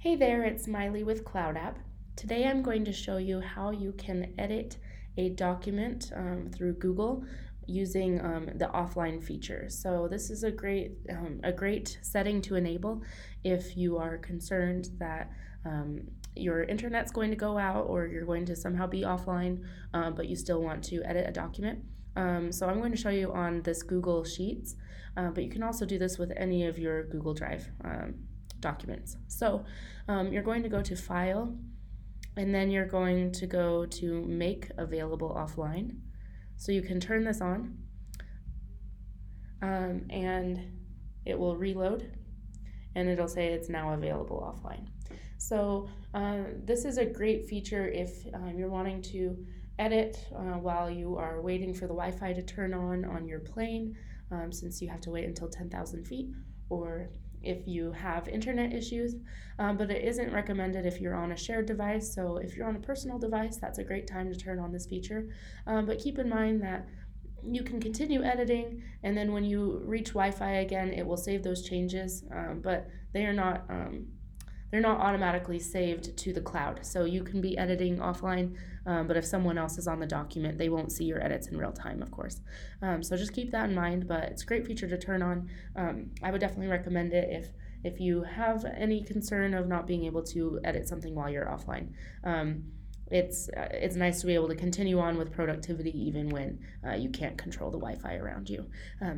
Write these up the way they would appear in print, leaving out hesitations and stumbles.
Hey there, it's Miley with Cloud App. Today I'm going to show you how you can edit a document through Google using the offline feature. So this is a great setting to enable if you are concerned that your internet's going to go out or you're going to somehow be offline, but you still want to edit a document. So I'm going to show you on this Google Sheets, but you can also do this with any of your Google Drive documents. So you're going to go to File, and then you're going to go to Make Available Offline. So you can turn this on, and it will reload, and it'll say it's now available offline. So this is a great feature if you're wanting to edit while you are waiting for the Wi-Fi to turn on your plane, since you have to wait until 10,000 feet, or if you have internet issues, but it isn't recommended if you're on a shared device. So if you're on a personal device, that's a great time to turn on this feature. But keep in mind that you can continue editing, and then when you reach Wi-Fi again, it will save those changes, but they're not automatically saved to the cloud. So you can be editing offline, but if someone else is on the document, they won't see your edits in real time, of course. So just keep that in mind, but it's a great feature to turn on. I would definitely recommend it if you have any concern of not being able to edit something while you're offline. It's nice to be able to continue on with productivity even when you can't control the Wi-Fi around you.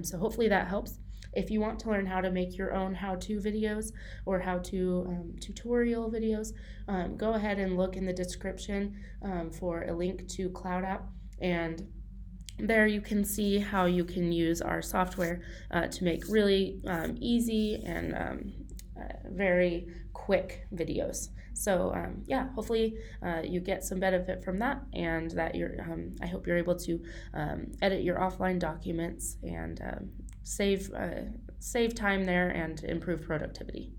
So hopefully that helps. If you want to learn how to make your own how-to videos or how-to tutorial videos, go ahead and look in the description for a link to Cloud App, and there you can see how you can use our software to make really easy and very quick videos. So yeah, hopefully you get some benefit from that, and that I hope you're able to edit your offline documents and save time there and improve productivity.